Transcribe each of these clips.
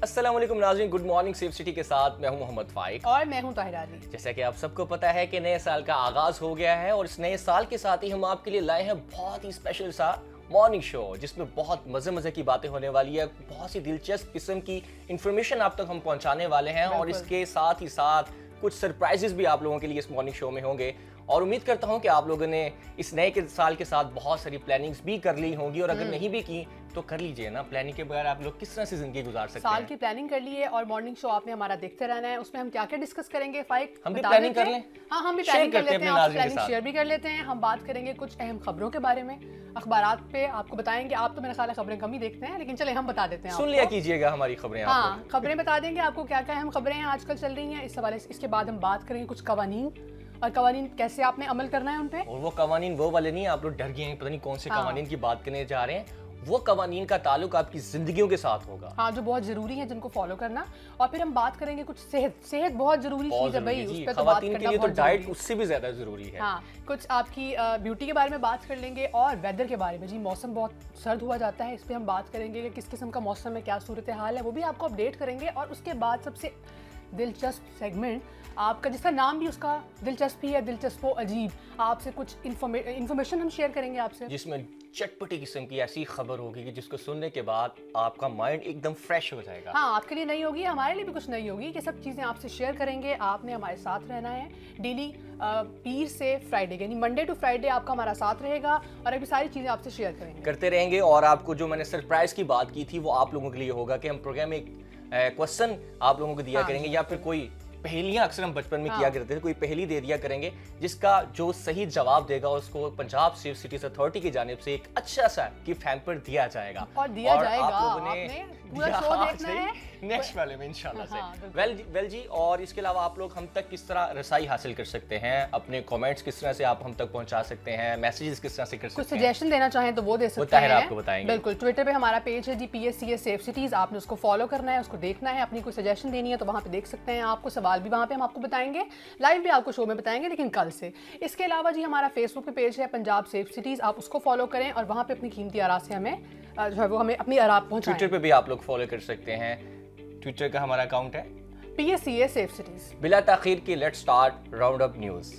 अस्सलाम वालेकुम नाज़रीन, गुड मॉर्निंग सेफ सिटी के साथ मैं हूं मोहम्मद फाइक और मैं हूं ताहिरा अली। जैसा कि आप सबको पता है कि नए साल का आगाज हो गया है और इस नए साल के साथ ही हम आपके लिए लाए हैं बहुत ही स्पेशल सा मॉर्निंग शो, जिसमें बहुत मजे की बातें होने वाली है। बहुत सी दिलचस्प किस्म की इंफॉर्मेशन आप तक हम पहुंचाने वाले हैं और इसके साथ ही साथ कुछ सरप्राइजेस भी आप लोगों के लिए इस मॉर्निंग शो में होंगे। और उम्मीद करता हूं कि आप लोगों ने इस नए साल के साथ बहुत सारी प्लानिंग्स भी कर ली होंगी, और अगर नहीं भी की तो कर लीजिए ना। प्लानिंग के बगैर आप लोग किस तरह से जिंदगी गुजार सकते हैं। साल की प्लानिंग कर ली है और मॉर्निंग शो आपने हमारा देखते रहना है। उसमें हम क्या क्या डिस्कस करेंगे फाइक, हम भी प्लानिंग कर लें। हाँ, हम भी प्लानिंग कर लेते हैं, आप प्लानिंग शेयर भी कर लेते हैं। हम बात करेंगे कुछ अहम खबरों के बारे में, अखबारात पे आपको बताएंगे। आप तो मेरा ख्याल है खबरें कम ही देखते हैं, लेकिन चले हम बता देते हैं। सुन लिया कीजिएगा हमारी खबरें। हाँ, खबरें बता देंगे आपको क्या क्या अहम खबरें आजकल चल रही हैं इस हवाले से। इसके बाद हम बात करेंगे कुछ कवानीन और कवानीन कैसे आपने अमल करना है उन पे। और वो कवानीन वो वाले नहीं, आप लोग डर गए हैं पता नहीं कौन से कवानीन की बात करने जा रहे हैं। वो कवानीन का ताल्लुक आपकी जिंदगियों के साथ होगा, हाँ, जो बहुत जरूरी है, जिनको फॉलो करना। और फिर हम बात करेंगे कुछ सेहत बहुत जरूरी चीज है भाई, उस पे तो बात करना के लिए तो डाइट उससे भी ज्यादा जरूरी है। हाँ, कुछ आपकी ब्यूटी के बारे में बात कर लेंगे और वेदर के बारे में। जी, मौसम बहुत सर्द हुआ जाता है, इस पे हम बात करेंगे कि किस किस्म का मौसम है, क्या सूरत हाल है, वो भी आपको अपडेट करेंगे। और उसके बाद सबसे दिलचस्प सेगमेंट आपका, जिसका नाम भी उसका दिलचस्प ही है, दिलचस्प हो अजीब, आपसे कुछ इन्फॉर्मेशन हम शेयर करेंगे आपसे, जिसमें चटपटी किस्म की ऐसी खबर होगी कि जिसको सुनने के बाद आपका माइंड एकदम फ्रेश हो जाएगा। हाँ, आपके लिए नई होगी, हमारे लिए भी कुछ नई होगी। कि सब चीज़ें आपसे शेयर करेंगे। आपने हमारे साथ रहना है डेली, पीर से फ्राइडे, यानी मंडे टू फ्राइडे आपका हमारा साथ रहेगा और अभी सारी चीज़ें आपसे शेयर करते रहेंगे। और आपको जो मैंने सरप्राइज की बात की थी वो आप लोगों के लिए होगा कि हम प्रोग्राम में एक क्वेश्चन आप लोगों को दिया करेंगे, या फिर कोई पहेलियां अक्सर हम बचपन में किया करते थे, कोई पहेली दे दिया करेंगे, जिसका जो सही जवाब देगा उसको पंजाब सेफ सिटीज अथॉरिटी की जानिब से एक अच्छा सा गिफ्ट हैम्पर दिया जाएगा। और दिया जाएगा, आप लोगों ने पूरा शो देखना है नेक्स्ट वाले में इंशाल्लाह से। वेल जी, और इसके अलावा आप लोग हम तक किस तरह रसाई हासिल कर सकते हैं, अपने कमेंट्स किस तरह से आप हम तक पहुंचा सकते हैं, मैसेजेस किस तरह से कर सकते हैं, कुछ सजेशन देना चाहें तो वो दे सकते हैं, आपको बताएंगे। बिल्कुल, ट्विटर पे हमारा पेज है जी PSCS सेफ सिटीज, आपने उसको फॉलो करना है, उसको देखना है। अपनी कोई सजेशन देनी है तो वहाँ पे देख सकते हैं। आपको सवाल भी वहाँ पे हम आपको बताएंगे, लाइव भी आपको शो में बताएंगे, लेकिन कल से। इसके अलावा जी हमारा फेसबुक पे पेज है पंजाब सेफ सिटीज, आप उसको फॉलो करें और वहाँ पे अपनी कीमती आरा से हमें जो है वो हमें अपनी आरा पहुँचाएं। ट्विटर पे भी आप लोग फॉलो कर सकते हैं, ट्विटर का हमारा अकाउंट है PSCS सेफ सिटीज। बिला ताखीर की let's start round up news.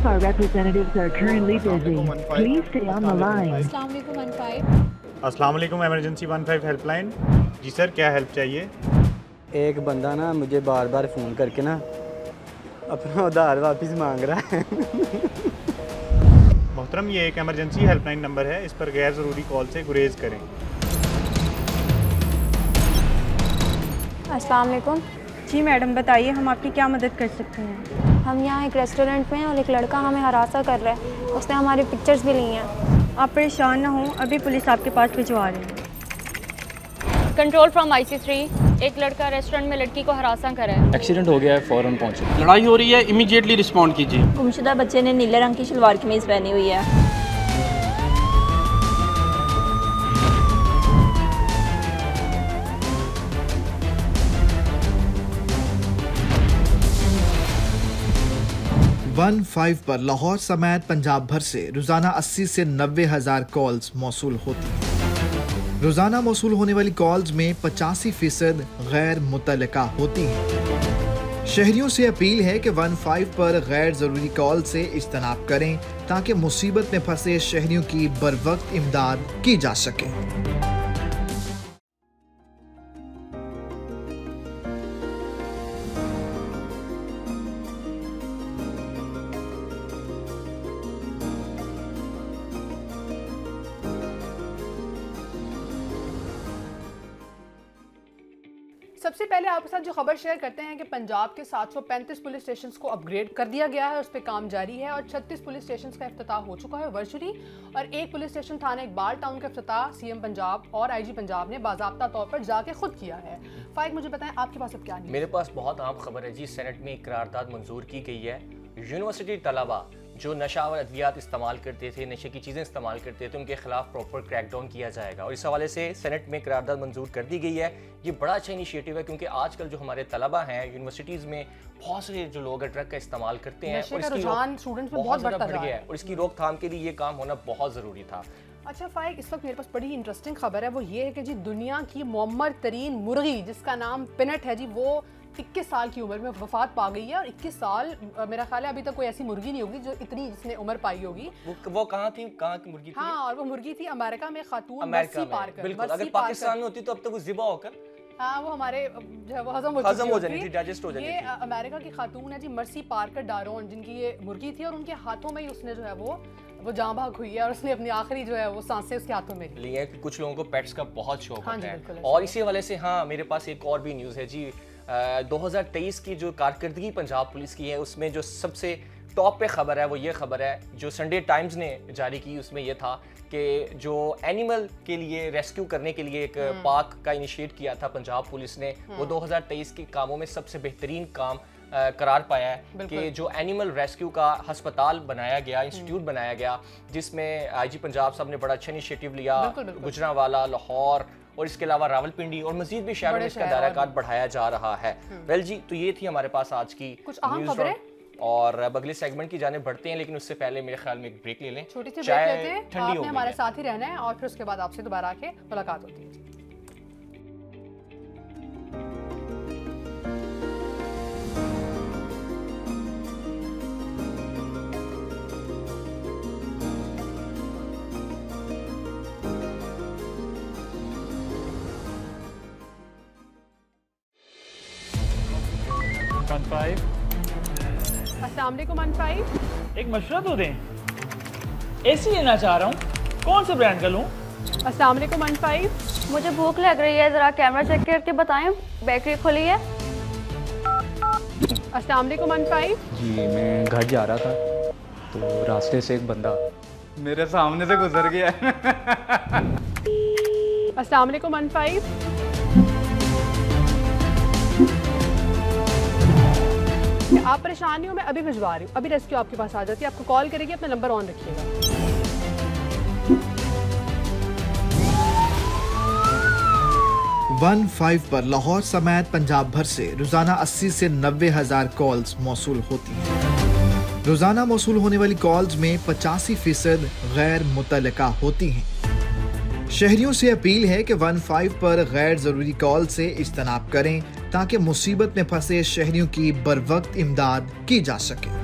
Our representatives are currently busy. Please stay on the line. अस्सलाम वालेकुम, इमरजेंसी 15 हेल्पलाइन। जी सर, क्या हेल्प चाहिए? एक बंदा ना मुझे बार बार फ़ोन करके ना अपना उधार वापस मांग रहा है। मोहतरम, ये एक इमरजेंसी हेल्पलाइन नंबर है, इस पर गैर ज़रूरी कॉल से गुरेज करें। अस्सलाम वालेकुम। जी मैडम, बताइए हम आपकी क्या मदद कर सकते हैं। हम यहाँ एक रेस्टोरेंट में हैं और एक लड़का हमें हरासा कर रहा है, उसने हमारी पिक्चर्स भी ली हैं। आप परेशान ना हो, अभी पुलिस आपके पास भिजवा रही है। कंट्रोल फ्रॉम IC3, एक लड़का रेस्टोरेंट में लड़की को हरासा कर रहा है। एक्सीडेंट हो गया है, फौरन पहुंचे। लड़ाई हो रही है, इमीडिएटली रिस्पॉन्ड कीजिए। गुमशुदा बच्चे ने नीले रंग की शलवार कमीज पहनी हुई है। वन 5 पर लाहौर समेत पंजाब भर से रोजाना 80 से 90 हज़ार कॉल्स मौसूल होती हैं। रोजाना मौसूल होने वाली कॉल्स में 85% गैर मुतल्लिका होती हैं। शहरियों से अपील है कि 15 पर गैर जरूरी कॉल से इज्तनाब करें ताकि मुसीबत में फंसे शहरियों की बरवक्त इमदाद की जा सके। सबसे पहले आपके साथ जो खबर शेयर करते हैं कि पंजाब के 735 पुलिस स्टेशंस को अपग्रेड कर दिया गया है, उस पर काम जारी है और 36 पुलिस स्टेशंस का इफ्तिताह हो चुका है वर्चुअली, और एक पुलिस स्टेशन थाना इकबाल टाउन का इफ्तिताह सीएम पंजाब और आईजी पंजाब ने बाज़ाब्ता तौर पर जाके खुद किया है। फाइक, मुझे बताएं आपके पास अब क्या नहीं? मेरे पास बहुत अहम खबर है जी। सेनेट में एक करारदाद मंजूर की गई है। यूनिवर्सिटी तलबा जो नशा और अद्वियात इस्तेमाल करते थे, नशे की चीज़ें इस्तेमाल करते थे, उनके खिलाफ प्रॉपर क्रैकडाउन किया जाएगा और इस हवाले से सेनेट में करारदाद मंजूर कर दी गई है। ये बड़ा अच्छा इनिशिएटिव है क्योंकि आजकल जो हमारे तलबा हैं यूनिवर्सिटीज़ में बहुत से जो लोग ड्रग का इस्तेमाल करते हैं और इसकी बहुत ज़्यादा बढ़ गया है और इसकी रोकथाम के लिए ये काम होना बहुत ज़रूरी था। अच्छा फाइक, इस वक्त मेरे पास बड़ी इंटरेस्टिंग खबर है, वो ये है कि जी दुनिया की मुअम्मर तरीन मुर्गी जिसका नाम पिनट है जी, वो 21 साल की उम्र में वफात पा गई है। और 21 साल मेरा ख्याल है अभी तक कोई ऐसी मुर्गी नहीं होगी जो इतनी जिसने उम्र पाई होगी। वो कहाँ थी, कहाँ की मुर्गी थी? हाँ, और वो मुर्गी थी अमेरिका में, खातून मर्सी पार्कर। बिल्कुल, अगर पाकिस्तान में होती तो अब तक वो ज़िबा होकर वो हमारे जो है वो हजम हो जानी थी, डाइजेस्ट हो जानी थी। ये अमेरिका की खातून है जी, मर्सी पार्कर डारोन, जिनकी ये मुर्गी थी और उनके हाथों में ही उसने जो है वो जान भाग हुई है और उसने अपनी आखिरी जो है वो सांसें उसके हाथों में ली है। कुछ लोगों को पेट्स का बहुत शौक होता है और इसी हवाले से हाँ मेरे पास एक और भी न्यूज़ है जी। 2023 की जो कारकर्दगी पंजाब पुलिस की है उसमें जो सबसे टॉप पे खबर है वो ये खबर है जो संडे टाइम्स ने जारी की। उसमें यह था कि जो एनिमल के लिए रेस्क्यू करने के लिए एक पार्क का इनिशिएट किया था पंजाब पुलिस ने, वो 2023 के कामों में सबसे बेहतरीन काम करार पाया है कि जो एनिमल रेस्क्यू का अस्पताल बनाया गया, इंस्टीट्यूट बनाया गया, जिसमें आईजी पंजाब साहब ने बड़ा अच्छा इनिशिएटिव लिया। गुजरांवाला, लाहौर और इसके अलावा रावलपिंडी और मजीद भी शहरों में इसका दायरा-कार बढ़ाया जा रहा है। वेल जी, तो ये थी हमारे पास आज की कुछ अहम खबरें और अब अगले सेगमेंट की जाने बढ़ते हैं, लेकिन उससे पहले मेरे ख्याल में एक ब्रेक ले लें, छोटी सी ब्रेक लेते हैं। आपने हमारे साथ ही रहना है और फिर उसके बाद आपसे दोबारा आके मुलाकात होती है। अस्सलाम वालेकुम अनफाइव। एक मशवरा तो दें, एसी लेना चाह रहा हूँ, कौन से ब्रांड का लूँ? अस्सलाम वालेकुम अनफाइव। मुझे भूख लग रही है, ज़रा कैमरा चेक करके बताएं, बेकरी खुली है? अस्सलाम वालेकुम अनफाइव। जी मैं घर जा रहा था तो रास्ते से एक बंदा मेरे सामने से गुजर गया। अस्सलाम वालेकुम अनफाइव। आप परेशानी हो, मैं अभी भिजवा रही हूँ, अभी रेस्क्यू आपके पास आ जाती है, आपको कॉल करेगी, अपना नंबर ऑन रखिएगा। 15 पर लाहौर समेत पंजाब भर से रोजाना 80 से 90 हज़ार कॉल्स मौसूल होती हैं। रोजाना मौसूल होने वाली कॉल्स में 85% गैर मुतल्लिका होती हैं। शहरियों से अपील है कि 15 पर गैर जरूरी कॉल से इज्तनाब करें ताकि मुसीबत में फंसे शहरियों की बरवक्त इमदाद की जा सके।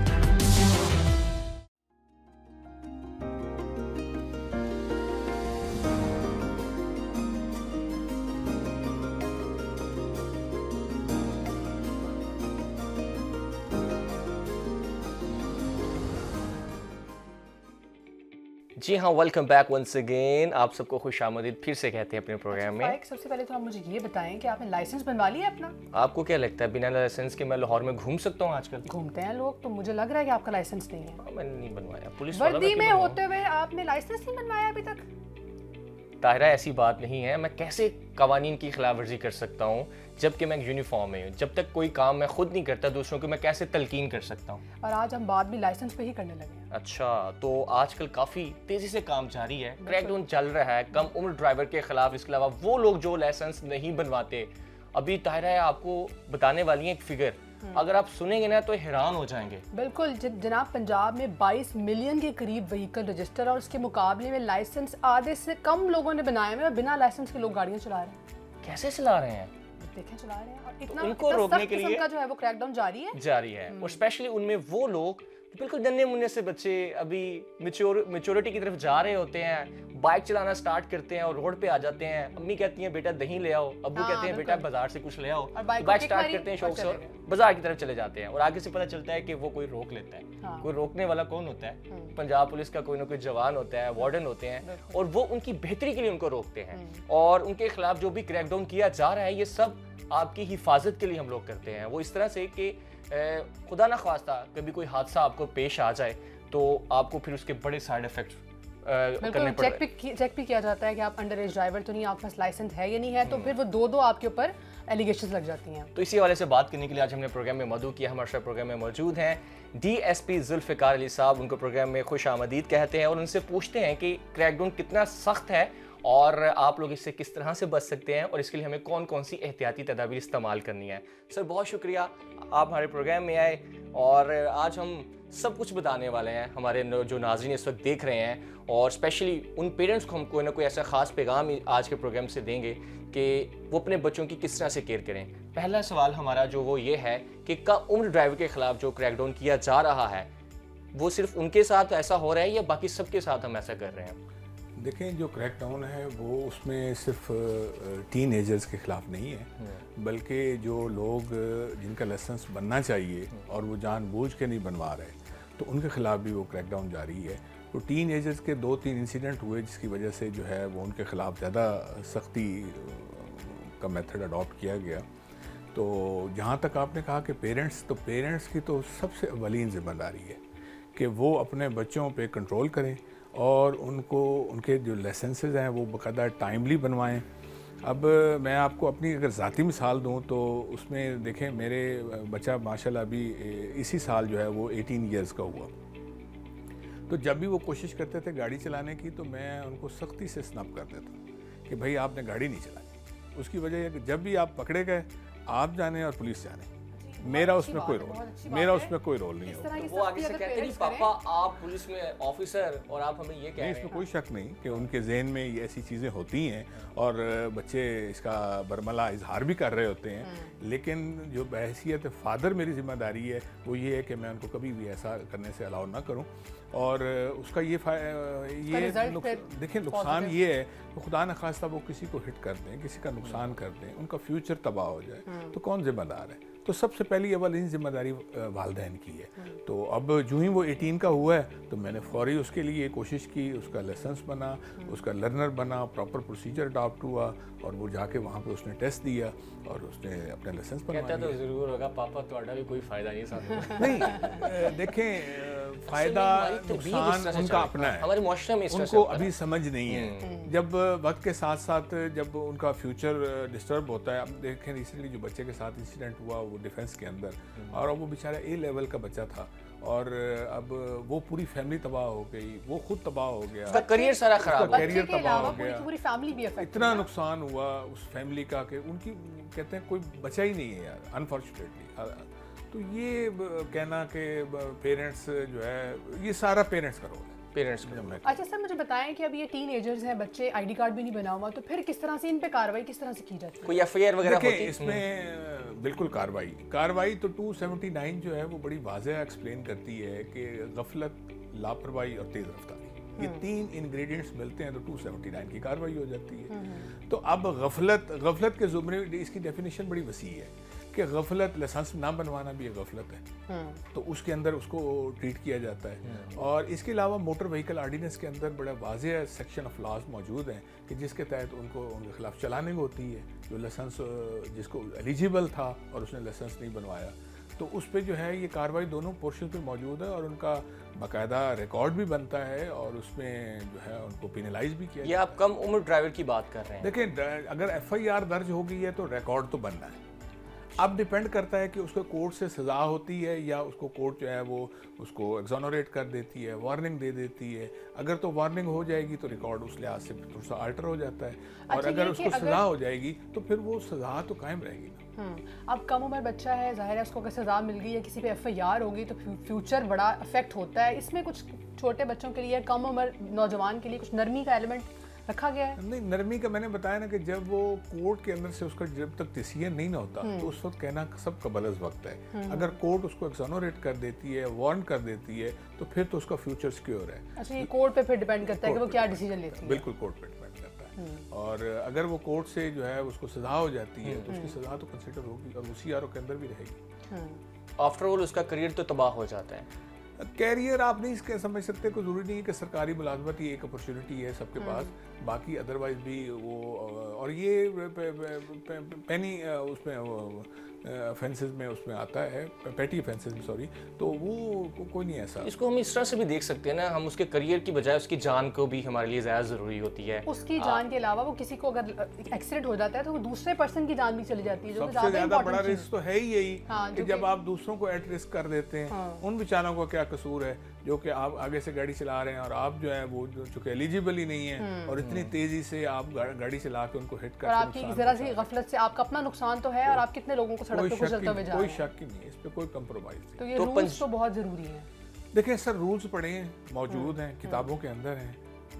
जी हाँ, वेलकम बैक वंस अगेन। आप सबको खुशामदीद फिर से कहते हैं अपने प्रोग्राम में। सबसे पहले तो आप मुझे ये बताएं कि आपने लाइसेंस बनवा लिया अपना? आपको क्या लगता है बिना लाइसेंस के मैं लाहौर में घूम सकता हूँ? आजकल घूमते हैं लोग, तो मुझे लग रहा है कि आपका लाइसेंस नहीं है। मैंने नहीं बनवाया। पुलिस वर्दी में होते हुए आपने लाइसेंस नहीं बनवाया अभी तक? ताहिरा, ऐसी बात नहीं है। मैं कैसे कवानीन की खिलाफ वर्जी कर सकता हूँ जबकि मैं यूनिफॉर्म में हूँ? जब तक कोई काम मैं खुद नहीं करता दूसरों को मैं कैसे तलकीन कर सकता हूँ? और आज हम बात भी लाइसेंस पे ही करने लगे हैं। अच्छा, तो आजकल काफ़ी तेज़ी से काम जारी है, क्रैकडाउन चल रहा है कम उम्र ड्राइवर के खिलाफ। इसके अलावा वो लोग जो लाइसेंस नहीं बनवाते, अभी ताहिरा है आपको बताने वाली है एक फिगर, अगर आप सुनेंगे ना तो हैरान हो जाएंगे। बिल्कुल जनाब, पंजाब में 22 मिलियन के करीब व्हीकल रजिस्टर और उसके मुकाबले में लाइसेंस आधे से कम लोगों ने बनाए हुए और बिना लाइसेंस के लोग गाड़ियां चला रहे हैं। कैसे चला रहे हैं? देखें चला रहे हैं और इतना उनको रोकने के लिए का जो है वो क्रैकडाउन जारी है और स्पेशली उनमें वो लोग जो बिल्कुल नन्हे मुन्ने से बच्चे अभी मैच्योरिटी की तरफ जा रहे होते हैं, बाइक चलाना स्टार्ट करते हैं और रोड पे आ जाते हैं। अम्मी कहती हैं बेटा दही ले आओ, अब्बू कहते हैं बेटा बाजार से कुछ ले आओ, बाइक स्टार्ट करते हैं शौक से और बाजार की तरफ चले जाते हैं और आगे से पता चलता है कि वो कोई रोक लेता है। कोई रोकने वाला कौन होता है? पंजाब पुलिस का कोई ना कोई जवान होता है, वार्डन होते हैं और वो उनकी बेहतरी के लिए उनको रोकते हैं और उनके खिलाफ जो भी क्रैकडाउन किया जा रहा है ये सब आपकी हिफाजत के लिए हम लोग करते हैं। वो इस तरह से कि खुदा ना ख्वास्ता कभी कोई हादसा आपको पेश आ जाए तो आपको फिर उसके बड़े साइड इफेक्ट्स करने पड़ रहे हैं। चेक भी किया जाता है कि आप अंडर एज ड्राइवर तो नहीं, आपके पास लाइसेंस है या नहीं है, तो फिर वो दो आपके ऊपर एलिगेशंस लग जाती हैं। तो इसी हवाले से बात करने के लिए आज हमने प्रोग्राम में मदऊ किया। हमारे प्रोग्राम में मौजूद हैं DSP जुल्फ़िकार अली साहब। उनको प्रोग्राम में खुश आमदीद कहते हैं और उनसे पूछते हैं कि क्रैकडाउन कितना सख्त है और आप लोग इससे किस तरह से बच सकते हैं और इसके लिए हमें कौन कौन सी एहतियाती तदाबीर इस्तेमाल करनी है। सर बहुत शुक्रिया आप हमारे प्रोग्राम में आए और आज हम सब कुछ बताने वाले हैं हमारे जो नाज़रीन इस वक्त देख रहे हैं और स्पेशली उन पेरेंट्स को हम कोई ना कोई ऐसा ख़ास पैगाम आज के प्रोग्राम से देंगे कि वो अपने बच्चों की किस तरह से केयर करें। पहला सवाल हमारा जो वो ये है कि कम उम्र ड्राइवर के ख़िलाफ़ जो क्रैकडाउन किया जा रहा है वो सिर्फ उनके साथ ऐसा हो रहा है या बाकी सबके साथ हम ऐसा कर रहे हैं? देखें जो क्रैकडाउन है वो उसमें सिर्फ टीन एजर्स के ख़िलाफ़ नहीं है बल्कि जो लोग जिनका लाइसेंस बनना चाहिए और वो जानबूझ के नहीं बनवा रहे तो उनके ख़िलाफ़ भी वो क्रैकडाउन जारी है। तो टीन एजर्स के 2-3 इंसिडेंट हुए जिसकी वजह से जो है वो उनके ख़िलाफ़ ज़्यादा सख्ती का मेथड अडॉप्ट किया गया। तो जहाँ तक आपने कहा कि पेरेंट्स की तो सबसे अवलीन ज़िम्मेदारी है कि वो अपने बच्चों पे कंट्रोल करें और उनको उनके जो लाइसेंसेस हैं वो बाकायदा टाइमली बनवाएं। अब मैं आपको अपनी अगर ज़ाती मिसाल दूं तो उसमें देखें मेरे बच्चा माशाल्लाह अभी इसी साल जो है वो 18 इयर्स का हुआ। तो जब भी वो कोशिश करते थे गाड़ी चलाने की तो मैं उनको सख्ती से स्नप कर देता कि भाई आपने गाड़ी नहीं चलाई। उसकी वजह यह कि जब भी आप पकड़े गए आप जाने और पुलिस जाने, मेरा उसमें कोई रोल नहीं है। वो आगे से कहते हैं पापा आप पुलिस में ऑफिसर और आप हमें ये कह रहे हैं। इसमें कोई शक नहीं कि उनके जहन में ये ऐसी चीज़ें होती हैं और बच्चे इसका बरमला इजहार भी कर रहे होते हैं, लेकिन जो बहैसियत फादर मेरी जिम्मेदारी है वो ये है कि मैं उनको कभी भी ऐसा करने से अलाउ ना करूं। और उसका ये देखिए नुकसान ये है कि खुदा न खास्ता वो किसी को हिट कर दें, किसी का नुकसान कर दें, उनका फ्यूचर तबाह हो जाए तो कौन जिम्मेदार है? तो सबसे पहली अवलीन जिम्मेदारी वालिदैन की है। तो अब जो ही वो 18 का हुआ है तो मैंने फौरी उसके लिए कोशिश की, उसका लाइसेंस बना, उसका लर्नर बना, प्रॉपर प्रोसीजर अडॉप्ट हुआ और वो जाके वहाँ पे उसने टेस्ट दिया और उसने अपना लाइसेंस बनवा लिया। कहता तो ज़रूर होगा पापा तुम्हारा भी कोई फ़ायदा नहीं साथ नहीं देखें फ़ायदा नुकसान उनका अपना है, हमारे मुआशरे में उनको अभी समझ नहीं है। जब वक्त के साथ साथ जब उनका फ्यूचर डिस्टर्ब होता है, अब देखें रिसेंटली जो बच्चे के साथ इंसिडेंट हुआ वो डिफेंस के अंदर और वो बेचारा A लेवल का बच्चा था और अब वो पूरी फैमिली तबाह हो गई, वो खुद तबाह हो गया, उसका करियर सारा खराब, करियर तबाह हो गया, पूरी फैमिली भी अफेक्ट, इतना नुकसान हुआ उस फैमिली का कि उनकी कहते हैं कोई बचा ही नहीं है यार अनफॉर्चुनेटली। तो ये कहना कि पेरेंट्स जो है ये सारा पेरेंट्स का रोल है। अच्छा सर मुझे बताएं कि अब ये टीन एजर्स हैं, बच्चे आईडी कार्ड भी नहीं बना हुआ, तो फिर किस तरह से इन पे कार्रवाई किस तरह से की जाती है? कोई एफआईआर वगैरह होती है इसमें? बिल्कुल कार्रवाई तो 279 जो है वो बड़ी वाज़ेह एक्सप्लेन करती है कि गफलत, लापरवाही और तेज रफ्तारी, ये 3 इंग्रेडिएंट्स मिलते हैं तो 279 की कार्रवाई हो जाती है। तो अब गफलत के ज़ुमरे इसकी डेफिनेशन बड़ी वसी है कि गफलत लाइसेंस ना बनवाना भी एक गफलत है, तो उसके अंदर उसको ट्रीट किया जाता है। और इसके अलावा मोटर व्हीकल आर्डिनेंस के अंदर बड़ा वाज़ेह सेक्शन ऑफ लॉज मौजूद हैं कि जिसके तहत उनके खिलाफ चलानिंग होती है। जो लाइसेंस जिसको एलिजिबल था और उसने लाइसेंस नहीं बनवाया तो उस पर जो है ये कार्रवाई दोनों पोर्शन पे मौजूद है और उनका बाकायदा रिकॉर्ड भी बनता है और उसमें जो है उनको पेनलाइज भी किया। ये आप कम उम्र ड्राइवर की बात कर रहे हैं। देखिए अगर FIR दर्ज हो गई है तो रिकॉर्ड तो बनना है। अब डिपेंड करता है कि उसको कोर्ट से सज़ा होती है या उसको कोर्ट जो है वो उसको एक्सोनरेट कर देती है, वार्निंग दे देती है। अगर तो वार्निंग हो जाएगी तो रिकॉर्ड उस लिहाज से थोड़ा सा अल्टर हो जाता है और अगर उसको सज़ा हो जाएगी तो फिर वो सज़ा तो कायम रहेगी ना। अब कम उम्र बच्चा है, जाहिर है उसको अगर सज़ा मिल गई या किसी पे FIR होगी तो फ्यूचर बड़ा अफेक्ट होता है। इसमें कुछ छोटे बच्चों के लिए, कम उम्र नौजवान के लिए कुछ नरमी का एलिमेंट रखा गया है। नहीं, नरमी का मैंने बताया ना कि जब वो कोर्ट के अंदर से उसका जब तक डिसीजन नहीं ना होता तो उस वक्त कहना सब कबलस वक्त है। अगर कोर्ट उसको एक्सोनरेट कर देती है, वारंट कर देती है, तो फिर तो उसका फ्यूचर सिक्योर है। अच्छा, ये कोर्ट पे फिर डिपेंड करता है कि वो क्या डिसीजन लेती है। बिल्कुल कोर्ट पे डिपेंड करता है। और अगर वो कोर्ट से जो है उसको सजा हो जाती है तो उसकी सजा तो कंसिडर होगी और उसी आरोप के अंदर भी रहेगी। आफ्टर ऑल उसका करियर तो तबाह हो जाता है। कैरियर आप नहीं इसके समझ सकते, कोई ज़रूरी नहीं है कि सरकारी मुलाजमत ही एक अपॉर्चुनिटी है सबके पास, बाकी अदरवाइज भी वो। और ये पेनी उसमें ऑफेंसेस में उसमें आता है, पेटी ऑफेंसेस में, सॉरी, तो वो कोई नहीं ऐसा। इसको हम इस तरह से भी देख सकते हैं ना, हम उसके करियर की बजाय उसकी जान को भी हमारे लिए ज़्यादा ज़रूरी होती है। उसकी जान के अलावा वो किसी को अगर एक्सीडेंट हो जाता है तो वो दूसरे पर्सन की जान भी चली जाती है, जो सबसे ज़्यादा बड़ा रिस्क तो है ही यही कि जब आप दूसरों को एट रिस्क कर देते हैं। उन बेचारों को क्या कसूर है जो कि आप आगे से गाड़ी चला रहे हैं और आप जो है वो चूंकि एलिजिबल ही नहीं है और इतनी तेजी से आप गाड़ी चला के उनको हिट करते हैं। आपकी जरा सी गफलत से आपका अपना नुकसान तो है और आप कितने लोगों को सड़क पे गुजरते हुए जा रहे हैं। कोई शक ही नहीं है, इस पे कोई कंप्रोमाइज नहीं। तो ये रूल्स तो बहुत जरूरी है। देखिए सर, रूल्स पढ़े हैं, मौजूद हैं, किताबों के अंदर हैं,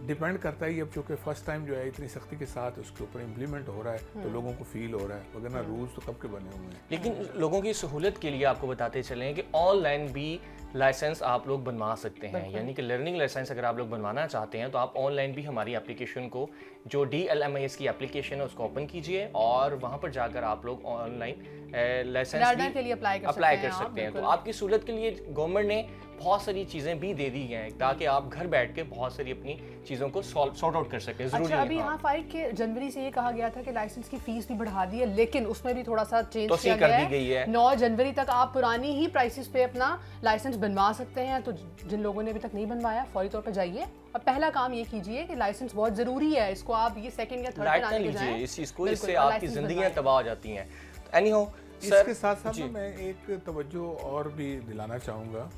डिपेंड करता है। अब चूँकि फर्स्ट टाइम जो है इतनी सख्ती के साथ उसके ऊपर इम्प्लीमेंट हो रहा है तो लोगों को फील हो रहा है, वरना रूल्स तो कब के बने हुए हैं। लेकिन लोगों की सहूलत के लिए आपको बताते चलें कि ऑनलाइन भी लाइसेंस आप लोग बनवा सकते हैं, यानी कि लर्निंग लाइसेंस अगर आप लोग बनवाना चाहते हैं तो आप ऑनलाइन भी हमारी एप्लीकेशन को, जो DLMIS की एप्लीकेशन है, उसको ओपन कीजिए और वहाँ पर जाकर आप लोग ऑनलाइन लाइसेंस के लिए अप्लाई कर सकते हैं। तो आपकी सहूलत के लिए गवर्नमेंट ने बहुत सारी चीज़ें भी दे दी हैं ताकि आप घर बैठ के बहुत सारी अपनी चीज़ों को सॉर्ट आउट कर सकें। जरूरी अच्छा, अभी यहाँ फाइक के जनवरी से ये कहा गया था कि लाइसेंस की फीस भी बढ़ा दी है, लेकिन उसमें भी थोड़ा सा चेंज किया गया है। 9 जनवरी तक आप पुरानी ही प्राइसेस पे अपना लाइसेंस बनवा सकते हैं। तो जिन लोगों ने अभी तक नहीं बनवाया, फौरी तौर पर जाइए और पहला काम ये कीजिए कि लाइसेंस बहुत जरूरी है, इसको आप ये सेकंड या थर्ड पे ना लीजिए इस चीज़ को, इससे आपकी जिंदगियां तबाह हो जाती हैं। एनीहाउ इसके साथ साथ मैं एक तवज्जो और भी दिलाना चाहूँगा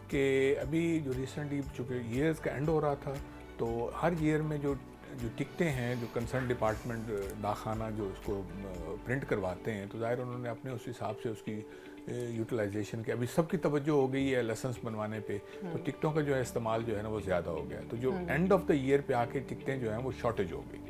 कि अभी जो रिसेंटली चूँकि ईयर्स का एंड हो रहा था तो हर ईयर में जो टिकटें हैं, जो कंसर्न डिपार्टमेंट डाकखाना जो उसको प्रिंट करवाते हैं, तो ज़ाहिर उन्होंने अपने उस हिसाब से उसकी यूटिलाइजेशन की अभी सबकी तवज्जो हो गई है लाइसेंस बनवाने पे, तो टिकटों का जो है इस्तेमाल जो है ना वो ज़्यादा हो गया। तो जो एंड ऑफ द ईयर पे आके टिकटें जो हैं वो शॉर्टेज हो गई।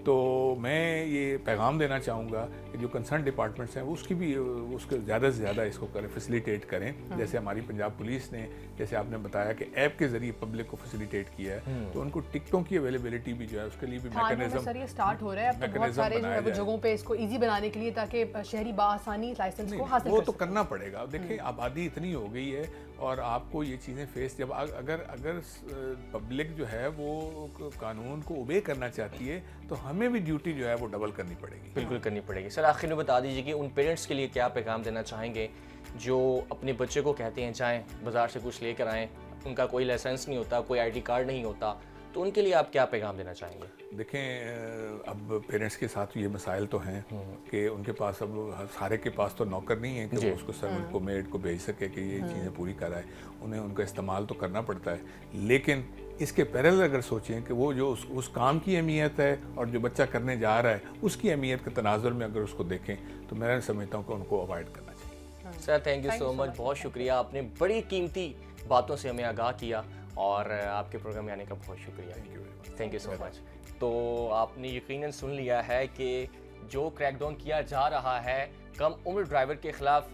तो मैं ये पैगाम देना चाहूँगा कि जो कंसर्न डिपार्टमेंट्स हैं उसकी भी उसको ज़्यादा से ज़्यादा इसको करें, फैसिलिटेट करें। जैसे हमारी पंजाब पुलिस ने, जैसे आपने बताया कि ऐप के ज़रिए पब्लिक को फैसिलिटेट किया है, तो उनको टिकटों की अवेलेबिलिटी भी जो है उसके लिए भी मैकेनिज्म सर ये स्टार्ट हो रहा है। अब बहुत सारे जो है वो जगहों पे इसको इजी बनाने के लिए ताकि शहरी बाआसानी लाइसेंस को हासिल वो तो करना पड़ेगा। देखिए आबादी इतनी हो गई है और आपको ये चीज़ें फेस, जब अगर पब्लिक जो है वो कानून को ओबे करना चाहती है तो हमें भी ड्यूटी जो है वो डबल करनी पड़ेगी। बिल्कुल करनी पड़ेगी। सर आखिर में बता दीजिए कि उन पेरेंट्स के लिए क्या पैगाम देना चाहेंगे जो अपने बच्चे को कहते हैं जाएं बाज़ार से कुछ लेकर आएँ, उनका कोई लाइसेंस नहीं होता, कोई ID कार्ड नहीं होता, तो उनके लिए आप क्या पैगाम देना चाहेंगे? देखें, अब पेरेंट्स के साथ ये मसाइल तो हैं कि उनके पास अब सारे के पास तो नौकर नहीं है कि वो उसको सर्वेंट को, मेड को भेज सके कि ये चीज़ें पूरी कराए। उन्हें उनका इस्तेमाल तो करना पड़ता है, लेकिन इसके पैरेलल अगर सोचें कि वो जो उस काम की अहमियत है और जो बच्चा करने जा रहा है उसकी अहमियत के तनाजुर में अगर उसको देखें तो मैं समझता हूँ कि उनको अवॉइड करना चाहिए। Sir thank you so much, बहुत शुक्रिया, आपने बड़ी कीमती बातों से हमें आगाह किया और आपके प्रोग्राम में आने का बहुत शुक्रिया। Thank you so much. तो आपने यकीनन सुन लिया है कि जो क्रैकडाउन किया जा रहा है कम उम्र ड्राइवर के खिलाफ,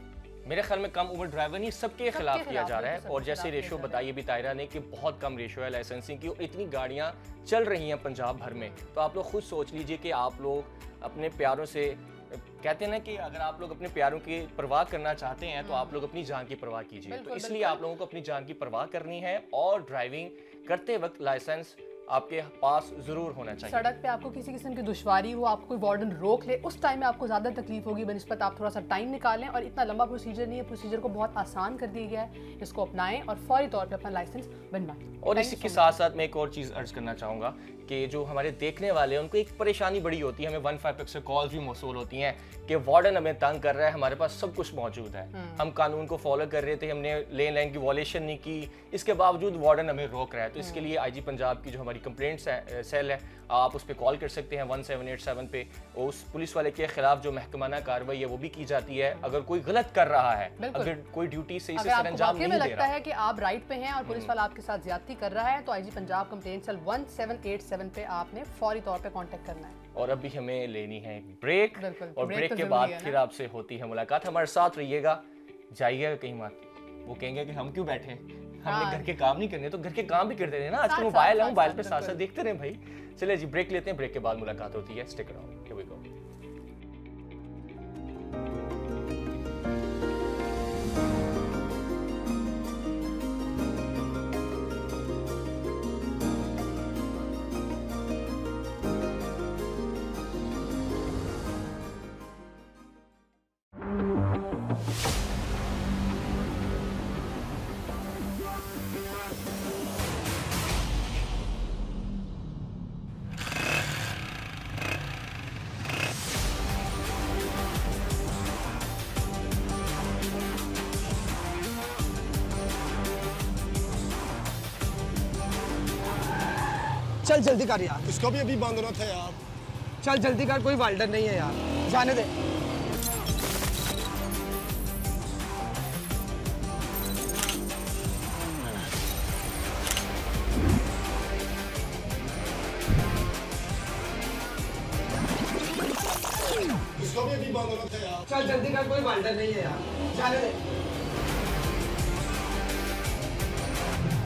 मेरे ख्याल में कम उम्र ड्राइवर नहीं सबके खिलाफ किया जा रहा है। और जैसे रेशो बताइए भी तायरा ने कि बहुत कम रेशो है लाइसेंसिंग की और इतनी गाड़ियाँ चल रही हैं पंजाब भर में, तो आप लोग खुद सोच लीजिए कि आप लोग अपने प्यारों से, कहते हैं ना कि अगर आप लोग अपने प्यारों की परवाह करना चाहते हैं तो आप लोग अपनी जान की परवाह कीजिए। तो इसलिए आप लोगों को अपनी जान की परवाह करनी है और ड्राइविंग करते वक्त लाइसेंस आपके पास जरूर होना चाहिए। सड़क पे आपको किसी किस्म की दुश्वारी हो, आपको कोई वार्डन रोक ले, उस टाइम में आपको ज़्यादा तकलीफ होगी बनिस्बत आप थोड़ा सा टाइम निकालें। और इतना लंबा प्रोसीजर नहीं है, प्रोसीजर को बहुत आसान कर दिया गया है, इसको अपनाएं और फौरी तौर पे अपना लाइसेंस बनवाएं। और इसी के साथ साथ मैं एक और चीज़ अर्ज करना चाहूँगा कि जो हमारे देखने वाले हैं उनको एक परेशानी बड़ी होती है, हमें 15 तक से कॉल्स भी मौसूल होती हैं कि वार्डन हमें तंग कर रहा है, हमारे पास सब कुछ मौजूद है, हम कानून को फॉलो कर रहे थे, हमने लेन लाइन की वॉलेशन नहीं की, इसके बावजूद वार्डन हमें रोक रहा है। तो इसके लिए IG पंजाब की जो हमारी कंप्लेंट सेल है, आप उस पर कॉल कर सकते हैं 1787 पे। उस पुलिस वाले के खिलाफ जो महकमाना कार्रवाई है वो भी की जाती है अगर कोई गलत कर रहा है, अगर कोई ड्यूटी सही से सरअंजाम नहीं दे रहा। लगता है कि आप राइट पे हैं और पुलिस वाला आपके साथ ज्यादती कर रहा है तो IG पंजाब कंप्लेंट सेल 1787 7 पे आपने फौरी तौर पे कांटेक्ट करना है। और अभी हमें लेनी है एक ब्रेक, और ब्रेक तो के बाद फिर आपसे होती है मुलाकात। हमारे साथ रहिएगा, जाइएगा कहीं मत, वो कहेंगे कि हम क्यों बैठे, हमने घर के काम नहीं करने, तो घर के काम भी करते रहे ना। आजकल मोबाइल है, मोबाइल पे साथ साथ देखते रहे भाई। चलिए जी ब्रेक लेते हैं, ब्रेक के बाद मुलाकात होती है। Stick around, here we go. चल जल्दी कर यार, इसको भी अभी बांधना था यार। चल जल्दी कर, कोई वाल्डर नहीं है यार, जाने दे। इसको भी अभी बांधना था यार। चल जल्दी कर, कोई वाल्डर नहीं है यार, जाने दे।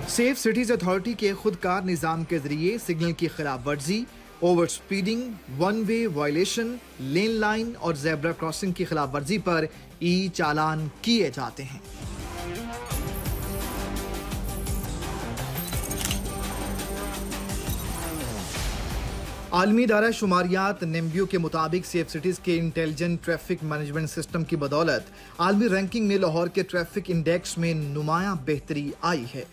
सेफ सिटीज अथॉरिटी के खुदकार निज़ाम के जरिए सिग्नल की खिलाफ वर्जी, over speeding, one way violation, lane line और जेब्रा क्रॉसिंग की खिलाफ वर्जी पर ई चालान किए जाते हैं। आलमी इदारा शुमारियात नेम्बियो के मुताबिक सेफ सिटीज के इंटेलिजेंट ट्रैफिक मैनेजमेंट सिस्टम की बदौलत आलमी रैंकिंग में लाहौर के ट्रैफिक इंडेक्स में नुमायां बेहतरी आई है।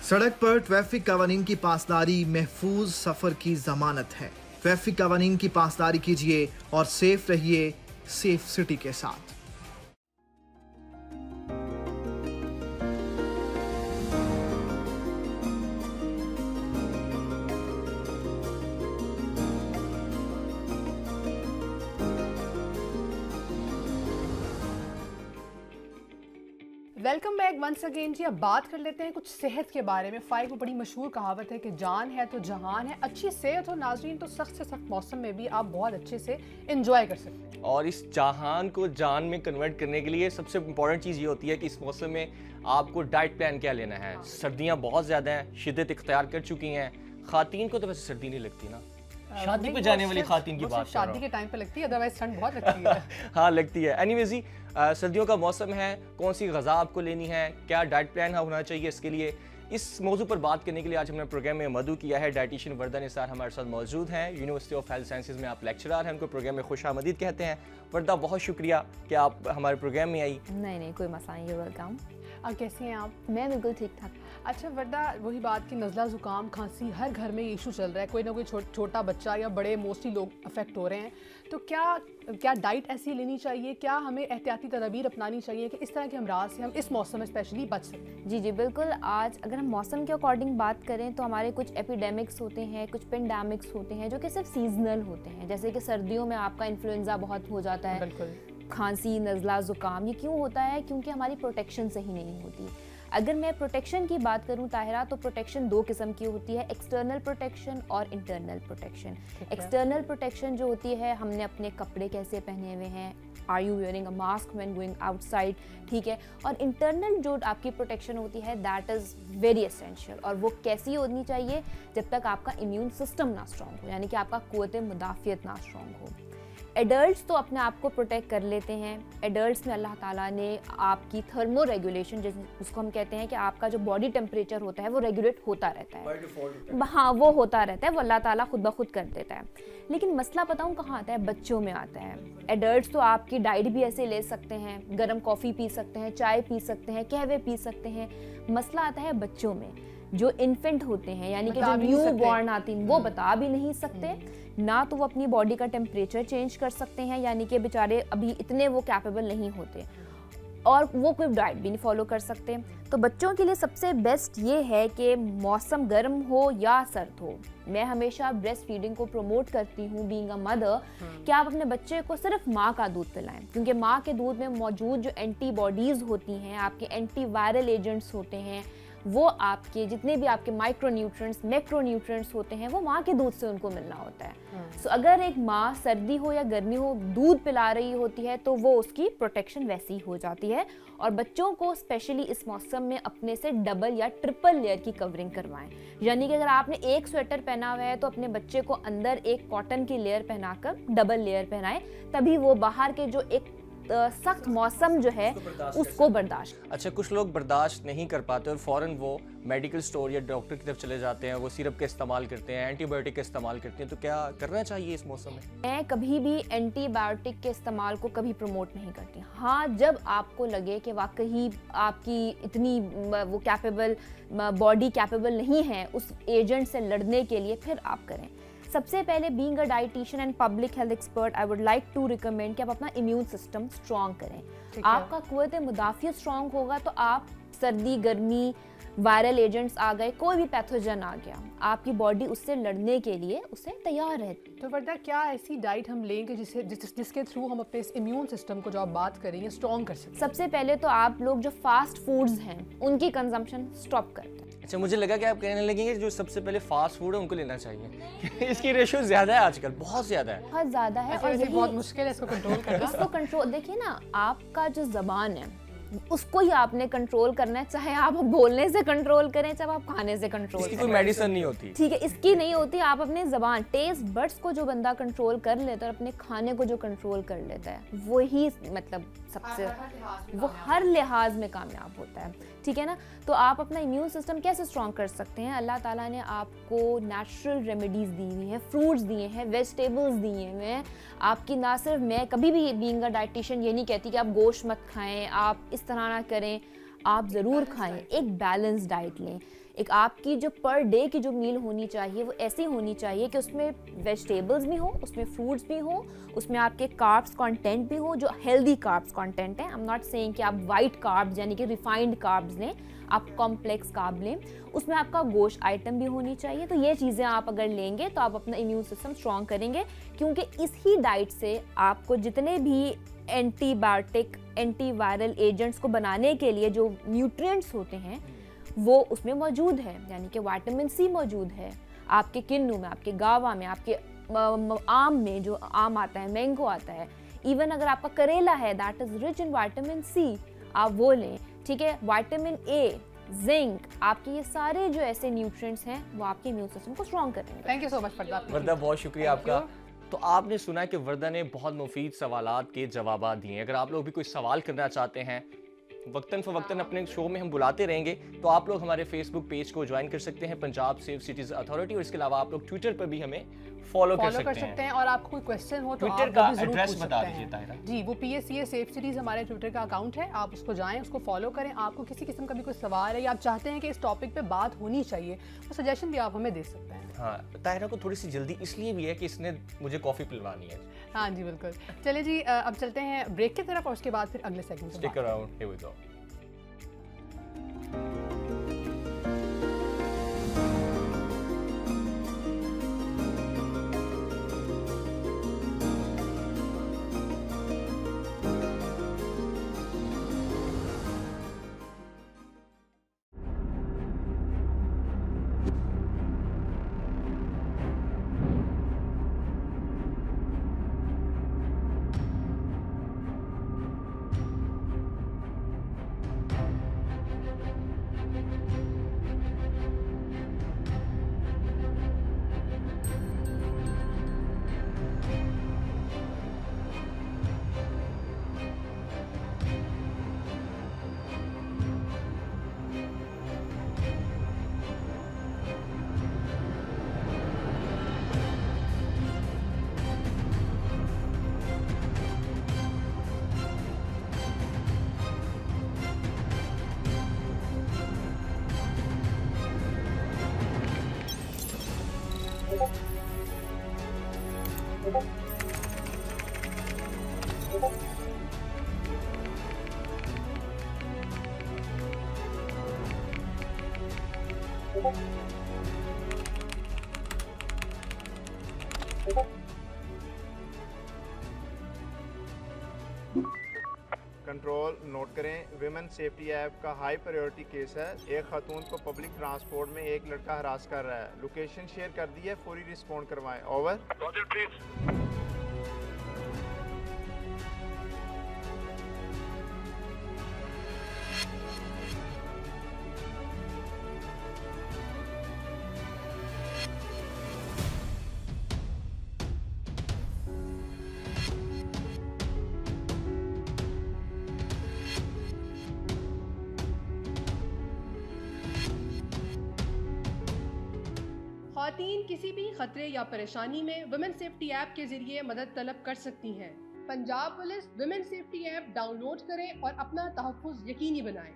सड़क पर ट्रैफिक कानून की पासदारी महफूज सफर की जमानत है। ट्रैफिक कानून की पासदारी कीजिए और सेफ रहिए सेफ सिटी के साथ। वेलकम बैक वंस अगेन जी। अब बात कर लेते हैं कुछ सेहत के बारे में। फाइक में बड़ी मशहूर कहावत है कि जान है तो जहान है। अच्छी सेहत हो नाजरीन तो सख्त से सख्त मौसम में भी आप बहुत अच्छे से एंजॉय कर सकते हैं। और इस जहान को जान में कन्वर्ट करने के लिए सबसे इम्पोर्टेंट चीज़ ये होती है कि इस मौसम में आपको डाइट प्लान क्या लेना है। सर्दियाँ बहुत ज़्यादा हैं, शिद्दत इख्तियार कर चुकी हैं। खातीन को तो वैसे सर्दी नहीं लगती ना, शादी पे जाने वाली खातीन की बात शादी के टाइम पे लगती है, अदरवाइज ठंड बहुत लगती है। हाँ लगती है। एनीवेज जी सर्दियों का मौसम है, कौन सी ग़ज़ा आपको लेनी है, क्या डाइट प्लान होना चाहिए, इसके लिए इस मौजू पर बात करने के लिए आज हमने प्रोग्राम में मदू किया है। डाइटिशियन वर्दा निसार हमारे साथ मौजूद हैं। यूनिवर्सिटी ऑफ हेल्थ साइंसेज में आप लेक्चरर हैं, उनको प्रोग्राम में खुशामदीद कहते हैं। वर्दा बहुत शुक्रिया कि आप हमारे प्रोग्राम में आई। नहीं कोई मसला नहीं, वेलकम। कैसी हैं आप? मैं बिल्कुल ठीक ठाक। अच्छा वर्दा, वही बात की नज़ला ज़ुकाम खांसी हर घर में ये इशू चल रहा है, कोई ना कोई छोटा बच्चा या बड़े मोस्टली लोग अफेक्ट हो रहे हैं। तो क्या डाइट ऐसी लेनी चाहिए, क्या हमें एहतियाती तदबीर अपनानी चाहिए कि इस तरह के अमराज से हम इस मौसम में स्पेशली बच सकें? जी बिल्कुल। आज अगर हम मौसम के अकॉर्डिंग बात करें तो हमारे कुछ एपिडेमिक्स होते हैं, कुछ पेंडेमिक्स होते हैं जो कि सिर्फ सीजनल होते हैं। जैसे कि सर्दियों में आपका इन्फ्लुएंजा बहुत हो जाता है, खांसी, नज़ला, ज़ुकाम। ये क्यों होता है? क्योंकि हमारी प्रोटेक्शन सही नहीं होती। अगर मैं प्रोटेक्शन की बात करूं ताहिरा, तो प्रोटेक्शन दो किस्म की होती है, एक्सटर्नल प्रोटेक्शन और इंटरनल प्रोटेक्शन। एक्सटर्नल प्रोटेक्शन जो होती है, हमने अपने कपड़े कैसे पहने हुए हैं, are you wearing a mask when going outside, ठीक है। और इंटरनल जो आपकी प्रोटेक्शन होती है दैट इज़ वेरी एसेंशियल, और वो कैसी होनी चाहिए? जब तक आपका इम्यून सिस्टम ना स्ट्रॉन्ग हो, यानी कि आपका क़ुव्वत मुदाफ़ियत ना स्ट्रॉन्ग हो। एडल्ट्स तो अपने आप को प्रोटेक्ट कर लेते हैं। एडल्ट्स में अल्लाह ताला ने आपकी थर्मो रेगुलेशन, जैसे उसको हम कहते हैं कि आपका जो बॉडी टेम्परेचर होता है वो रेगुलेट होता रहता है। हाँ, वो होता रहता है, वो अल्लाह ताला खुद ब खुद कर देता है। लेकिन मसला बताऊँ कहाँ आता है? बच्चों में आता है। एडल्ट्स तो आपकी डाइट भी ऐसे ले सकते हैं, गर्म कॉफ़ी पी सकते हैं, चाय पी सकते हैं, कहवे पी सकते हैं। मसला आता है बच्चों में, जो इन्फेंट होते हैं, यानी कि जो न्यू बॉर्न आती हैं, वो बता भी नहीं सकते ना, तो वो अपनी बॉडी का टेम्परेचर चेंज कर सकते हैं, यानी कि बेचारे अभी इतने वो कैपेबल नहीं होते। और वो कोई डाइट भी नहीं फॉलो कर सकते। तो बच्चों के लिए सबसे बेस्ट ये है कि मौसम गर्म हो या सर्द हो, मैं हमेशा ब्रेस्ट फीडिंग को प्रमोट करती हूँ बीइंग अ मदर, कि आप अपने बच्चे को सिर्फ माँ का दूध पिलाएं, क्योंकि माँ के दूध में मौजूद जो एंटीबॉडीज़ होती हैं, आपके एंटी वायरल एजेंट्स होते हैं, वो आपके जितने भी आपके माइक्रोन्यूट्रिएंट्स, मैक्रोन्यूट्रिएंट्स होते हैं, वो माँ के दूध से उनको मिलना होता है। सो अगर एक माँ सर्दी हो या गर्मी हो दूध पिला रही होती है तो वो उसकी प्रोटेक्शन वैसी हो जाती है। और बच्चों को स्पेशली इस मौसम में अपने से डबल या ट्रिपल लेयर की कवरिंग करवाएं, यानी कि अगर आपने एक स्वेटर पहना हुआ है तो अपने बच्चे को अंदर एक कॉटन की लेयर पहनाकर डबल लेयर पहनाएं, तभी वो बाहर के जो एक सख्त मौसम जो है उसको बर्दाश्त। अच्छा, कुछ लोग बर्दाश्त नहीं कर पाते और फ़ौरन वो मेडिकल स्टोर या डॉक्टर की तरफ चले जाते हैं, वो सिरप का इस्तेमाल करते हैं, एंटीबायोटिक का इस्तेमाल करते हैं, तो क्या करना चाहिए इस मौसम में? मैं कभी भी एंटीबायोटिक के इस्तेमाल को कभी प्रमोट नहीं करती। हाँ, जब आपको लगे कि वाकई आपकी इतनी वो कैपेबल बॉडी कैपेबल नहीं है उस एजेंट से लड़ने के लिए, फिर आप करें। सबसे पहले being a dietitian and public health expert I would like to recommend कि आप अपना इम्यून सिस्टम स्ट्रॉन्ग करें। आपका कुव्वत मुदाफ़ियत स्ट्रॉन्ग होगा तो आप सर्दी गर्मी वायरल एजेंट्स आ गए, कोई भी पैथोजन आ गया, आपकी बॉडी उससे लड़ने के लिए उससे तैयार रहती। तो वर्दा क्या ऐसी डाइट हम लेंगे जिसके थ्रू हम अपने इस इम्यून सिस्टम को जो आप बात करेंगे स्ट्रॉन्ग कर सकते हैं? सबसे पहले तो आप लोग जो फास्ट फूड्स हैं उनकी कंजम्पशन स्टॉप कर दें। अच्छा, मुझे लगा कि आप कहने लगेंगे जो सबसे पहले फास्ट फूड है उनको लेना चाहिए। इसकी रेशियो ज्यादा है आजकल, बहुत ज्यादा है, बहुत ज्यादा है। और यही बहुत मुश्किल है इसको कंट्रोल करना। इसको कंट्रोल देखिए ना, आपका जो जबान है उसको ही आपने कंट्रोल करना है, चाहे आप बोलने से कंट्रोल करें, चाहे आप खाने से कंट्रोल करें। इसकी कोई मेडिसिन नहीं होती, ठीक है, इसकी नहीं होती। आप अपने जबान टेस्ट बड्स को जो बंदा कंट्रोल कर लेता है और अपने खाने को जो कंट्रोल कर लेता है, वही मतलब सबसे वो हर लिहाज में कामयाब होता है, ठीक है ना। तो आप अपना इम्यून सिस्टम कैसे स्ट्रॉन्ग कर सकते हैं? अल्लाह ताला ने आपको नेचुरल रेमेडीज़ दी हुई हैं, फ्रूट्स दिए हैं, वेजिटेबल्स दिए हुए हैं। आपकी ना सिर्फ, मैं कभी भी बीइंग अ डाइटिशियन ये नहीं कहती कि आप गोश्त मत खाएं, आप इस तरह ना करें, आप ज़रूर खाएं, एक बैलेंस डाइट लें। एक आपकी जो पर डे की जो मील होनी चाहिए वो ऐसी होनी चाहिए कि उसमें वेजिटेबल्स भी हो, उसमें फ्रूट्स भी हो, उसमें आपके कार्ब्स कंटेंट भी हो जो हेल्दी कार्ब्स कंटेंट है। आई एम नॉट सेइंग कि आप वाइट कार्ब्स यानी कि रिफाइंड कार्ब्स लें, आप कॉम्प्लेक्स कार्ब लें, उसमें आपका गोश्त आइटम भी होनी चाहिए। तो ये चीज़ें आप अगर लेंगे तो आप अपना इम्यून सिस्टम स्ट्रॉन्ग करेंगे, क्योंकि इस ही डाइट से आपको जितने भी एंटीबायोटिक एंटीवायरल एजेंट्स को बनाने के लिए जो न्यूट्रिएंट्स होते हैं वो उसमें मौजूद है, यानी कि विटामिन सी मौजूद है आपके किन्नू में, आपके गावा में, आपके आम में, जो आम आता है, मैंगो आता है, इवन अगर आपका करेला है that is rich in vitamin C, आप वो लें, ठीक है। विटामिन ए, जिंक, आपके ये सारे जो ऐसे न्यूट्रिएंट्स हैं वो आपके इम्यून सिस्टम को स्ट्रॉन्ग करेंगे। थैंक यू सो मच वर्दा, बहुत शुक्रिया आपका। तो आपने सुना कि वर्दा ने बहुत मुफीद सवालात के जवाब दिए। अगर आप लोग भी कोई सवाल करना चाहते हैं, वक्तन फ़वक्तन अपने शो में हम बुलाते रहेंगे, तो आप लोग हमारे फेसबुक पेज को ज्वाइन कर सकते हैं, पंजाब सेफ सिटीज़ अथॉरिटी, और इसके अलावा आप लोग ट्विटर पर भी हमें फॉलो कर सकते हैं। और आपको कोई क्वेश्चन हो तो ट्विटर का एड्रेस बता दीजिए ताहिरा जी। वो PSCA सेफ सिटीज़ हमारे ट्विटर का अकाउंट है, आप उसको जाएं, उसको फॉलो करें। आपको किसी किस्म का भी कोई सवाल है या आप चाहते हैं कि इस टॉपिक पे बात होनी चाहिए, वो सजेशन भी आप हमें दे सकते हैं। हाँ, ताहिरा को थोड़ी सी जल्दी इसलिए भी है कि इसने मुझे कॉफ़ी पिलवानी है। हाँ जी बिल्कुल। चलिए जी, अब चलते हैं ब्रेक की तरफ और उसके बाद फिर अगले segment. Stick around, here we go. Control नोट करें, विमेन सेफ्टी ऐप का हाई प्रायोरिटी केस है। एक खातून को पब्लिक ट्रांसपोर्ट में एक लड़का हरास कर रहा है। लोकेशन शेयर कर दी है, फौरी रिस्पॉन्ड करवाएं। ओवर। ख़वातीन किसी भी खतरे या परेशानी में वुमेन सेफ्टी ऐप के जरिए मदद तलब कर सकती हैं। Punjab police women safety app download करें और अपना तहफ़्फ़ुज़ यकीनी बनाएं।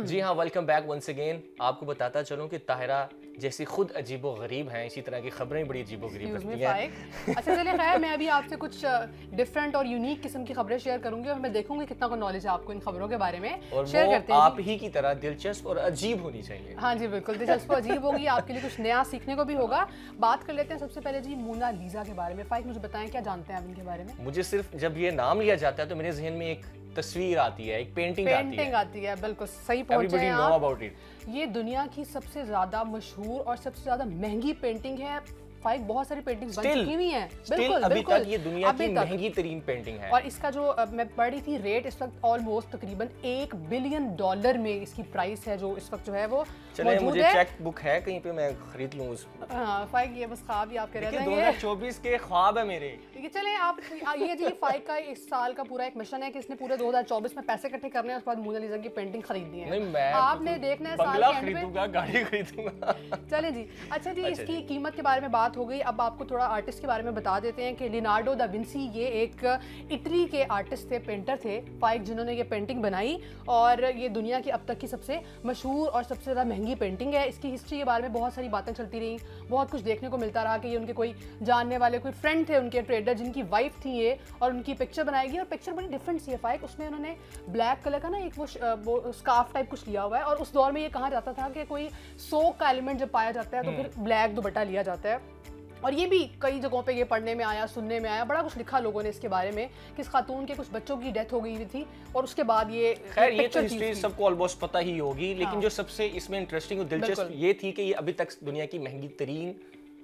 जी हाँ, वेलकम बैक वंस अगेन। आपको बताता चलूँ कि ताहिरा जैसी खुद अजीबो गरीब हैं, इसी तरह की खबरें बड़ी अजीबो गरीब लगती हैं। अच्छा चलिए, खैर मैं अभी आपसे कुछ डिफरेंट और यूनिक किस्म की खबरें शेयर करूंगी और मैं देखूंगी कितना को नॉलेज है आपको इन खबरों के बारे में। और शेयर करते हैं, आप ही की तरह दिलचस्प और अजीब होनी चाहिए। हाँ जी बिल्कुल, दिलचस्प और अजीब होगी, आपके लिए कुछ नया सीखने को भी होगा। बात कर लेते हैं सबसे पहले जी मोनालिसा के बारे में। फाइक मुझे बताएं, क्या जानते हैं आप इनके बारे में? मुझे सिर्फ जब ये नाम लिया जाता है तो मेरे जहन में एक तस्वीर आती है, एक पेंटिंग आती है। बिल्कुल सही पहुंचे हैं आप। ये दुनिया की सबसे ज्यादा मशहूर और सबसे ज्यादा महंगी पेंटिंग है। फाइक बहुत सारी पेंटिंग्स बन चुकी हुई हैं। बिल्कुल अभी तक ये दुनिया की महंगी तरीन पेंटिंग है। और इसका जो मैं पढ़ रही थी रेट, इस वक्त ऑलमोस्ट तकरीबन $1 बिलियन में इसकी प्राइस है, जो इस वक्त जो है वो चले मुझे चेक बुक है कहीं पे, मैं खरीद लूं उसको। हाँ फाइक, ये बस ख्वाब ही आपके रह जाएंगे। 2024 के ख्वाब है मेरे। ठीक है, चले आप ये जी फाइक का इस साल का पूरा एक मिशन है कि इसने पूरे 2024 में पैसे इकट्ठे करने हैं, उसके बाद मोनालिसा की पेंटिंग खरीदनी है। नहीं, मैं आपने देखना है बंगला खरीदूंगा, गाड़ी खरीदूंगा। चले जी, अच्छा जी, इसकी कीमत के बारे में बात हो गई। अब आपको थोड़ा आर्टिस्ट के बारे में बता देते हैं कि लियोनार्डो दा विंसी ये एक इटली के आर्टिस्ट थे, पेंटर थे फाइक, जिन्होंने ये पेंटिंग बनाई और ये दुनिया की अब तक की सबसे मशहूर और सबसे ज़्यादा महंगी पेंटिंग है। इसकी हिस्ट्री के बारे में बहुत सारी बातें चलती रही, बहुत कुछ देखने को मिलता रहा कि ये उनके कोई जानने वाले कोई फ्रेंड थे उनके ट्रेडर, जिनकी वाइफ थी ये, और उनकी पिक्चर बनाएगी। और पिक्चर बड़ी डिफरेंट सी है फाइक, उसमें उन्होंने ब्लैक कलर का ना एक वो स्कार्फ टाइप कुछ लिया हुआ है। और उस दौर में ये कहा जाता था कि कोई सोक का एलिमेंट जब पाया जाता है तो फिर ब्लैक दुपट्टा लिया जाता है। और ये भी कई जगहों पे ये पढ़ने में आया, सुनने में आया, बड़ा कुछ लिखा लोगों ने इसके बारे में कि इस खातून के कुछ बच्चों की डेथ हो गई थी और उसके बाद ये खैर ये तो हिस्ट्री सबको ऑलमोस्ट पता ही होगी, लेकिन जो सबसे इसमें इंटरेस्टिंग और दिलचस्प ये थी कि ये अभी तक दुनिया की महंगी तरीन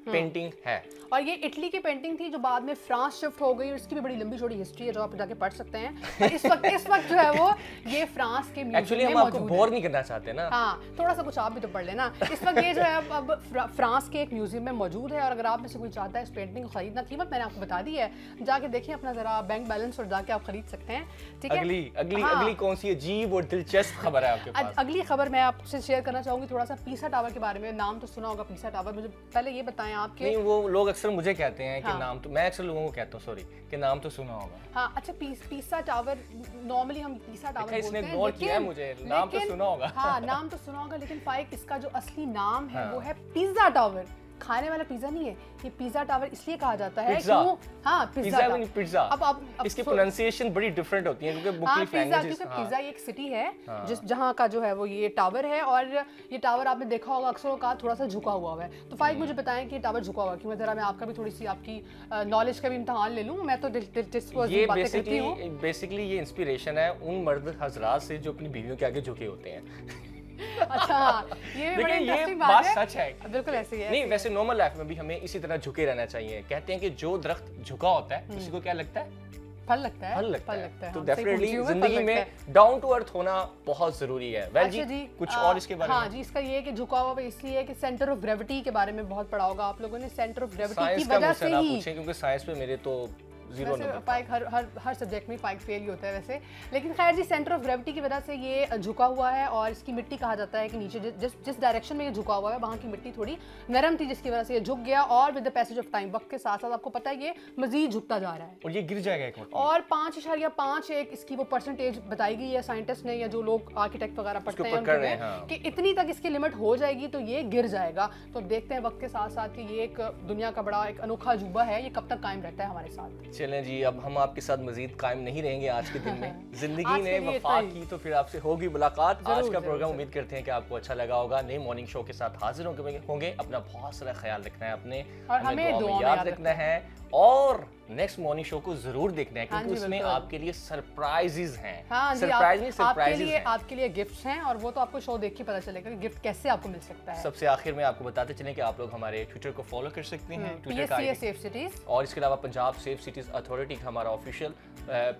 पेंटिंग है। और ये इटली की पेंटिंग थी जो बाद में फ्रांस शिफ्ट हो गई और इसकी भी बड़ी लंबी चौड़ी हिस्ट्री है जो आप जाके पढ़ सकते हैं। इस वक्त जो है वो ये फ्रांस के म्यूजियम में मौजूद है। बोर नहीं करना चाहते ना। हाँ, थोड़ा सा कुछ आप भी तो पढ़ लेना। इस वक्त ये जो है अब फ्रांस के एक म्यूजियम में मौजूद है और अगर आप में से कोई चाहता है इस पेंटिंग को खरीदना, कीमत मैंने आपको बता दी है, जाके देखिए अपना जरा बैंक बैलेंस और जाके आप खरीद सकते हैं। ठीक है, अगली कौन सी अजीब और दिलचस्प खबर है आपके पास? अगली खबर मैं आपसे शेयर करना चाहूंगी थोड़ा सा पीसा टावर के बारे में। नाम तो सुना होगा पीसा टावर, मुझे पहले ये बताएं आपके। वो लोग अक्सर मुझे कहते हैं कि नाम तो, मैं अक्सर लोगों को कहता हूँ सॉरी कि नाम तो सुना होगा। हाँ अच्छा, पीसा टावर नॉर्मली हम पीसा टावर बोलते हैं, इग्नोर किया है मुझे, नाम तो सुना होगा। हाँ नाम तो सुना होगा, लेकिन फाइक इसका जो असली नाम है वो है पिज्जा टावर। खाने वाला पिज्जा नहीं है ये, पिज्जा टावर इसलिए कहा जाता है क्यों? हाँ पिज्जा। अब इसकी प्रोनाउंसिएशन बड़ी डिफरेंट होती है क्योंकि मुख्तलिफ लैंग्वेजेस। क्योंकि पिज्जा एक सिटी है जिस जहाँ का जो है वो ये टावर है और ये टावर आपने देखा होगा अक्सर का थोड़ा सा झुका हुआ है। तो फाइक मुझे बताएं कि ये टावर झुका हुआ क्यों? जरा मैं आपका भी थोड़ी सी आपकी नॉलेज का भी इम्तिहान ले लूँ। मैं तो बेसिकली ये इंस्पिरेशन है उन मर्द हजरात से जो अपनी बीवियों के आगे झुके होते हैं। अच्छा, ये बड़ी इंटरेस्टिंग बात है। सच है, बिल्कुल ऐसे ही है। नहीं वैसे नॉर्मल लाइफ में भी हमें इसी तरह झुके रहना चाहिए। कहते हैं कि जो दरख्त झुका होता है उसी को क्या लगता है? फल लगता है। तो डेफिनेटली जिंदगी में डाउन टू अर्थ होना बहुत जरूरी है। वेल जी कुछ और इसके बारे में? हाँ जी, इसका ये है कि झुका हुआ इसलिए है कि सेंटर ऑफ ग्रेविटी के बारे में बहुत पढ़ा होगा आप लोगों ने। सेंटर ऑफ ग्रेविटी की वजह से ही पूछें क्योंकि साइंस पे मेरे तो जीरो नंबर। पाइक हर सब्जेक्ट में पाइक फेल ही होता है वैसे, लेकिन खैर जी सेंटर ऑफ ग्रेविटी की वजह से ये झुका हुआ है और इसकी मिट्टी कहा जाता है कि नीचे जिस डायरेक्शन में ये झुका हुआ है वहाँ की मिट्टी थोड़ी नरम थी, जिसकी वजह से ये झुक गया और with the passage of time, वक्त के साथ साथ आपको पता है ये मजीद झुकता जा रहा है और ये गिर जाएगा एक वक्त। और 5.5 इसकी वो परसेंटेज बताई गई है साइंटिस्ट ने, या जो लोग आर्किटेक्ट वगैरह पढ़ते हैं कि इतनी तक इसकी लिमिट हो जाएगी तो ये गिर जाएगा। तो देखते हैं वक्त के साथ साथ कि ये एक दुनिया का बड़ा एक अनोखा अजूबा है, ये कब तक कायम रहता है हमारे साथ। चलें जी, अब हम आपके साथ मजीद कायम नहीं रहेंगे आज के दिन में। जिंदगी ने वफा की तो फिर आपसे होगी मुलाकात। आज का प्रोग्राम उम्मीद करते हैं कि आपको अच्छा लगा होगा। नए मॉर्निंग शो के साथ हाजिर होंगे। अपना बहुत सारा ख्याल रखना है अपने, और हमें दुआ में याद रखना है और नेक्स्ट मॉर्निंग शो को जरूर देखना है क्योंकि उसमें आपके लिए सरप्राइजेस हैं। आपके लिए गिफ्ट्स हैं और वो तो आपको शो देख के पता चलेगा कि गिफ्ट कैसे आपको मिल सकता है। सबसे आखिर में आपको बताते चलें कि आप लोग हमारे ट्विटर को फॉलो कर सकते हैं, ट्विटर का सेफ सिटीज, और इसके अलावा पंजाब सेफ सिटीज अथॉरिटी का हमारा ऑफिशियल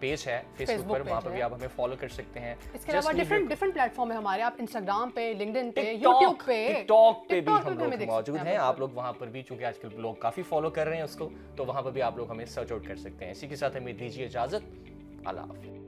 पेज है फेसबुक पर, वहाँ पर भी आप हमें फॉलो कर सकते हैं। इसके अलावा डिफरेंट प्लेटफॉर्म है हमारे, आप इंस्टाग्राम पे, लिंक्डइन पे, यूट्यूब पे, टिकटॉक पे भी हम लोग मौजूद हैं। आप लोग वहाँ पर भी, चूंकि आजकल लोग काफी फॉलो कर रहे हैं उसको, तो वहाँ पर भी आप लोग हमें सर्च आउट कर सकते हैं। इसी के साथ हमें दीजिए इजाजत। अल्लाह हाफ़िज़।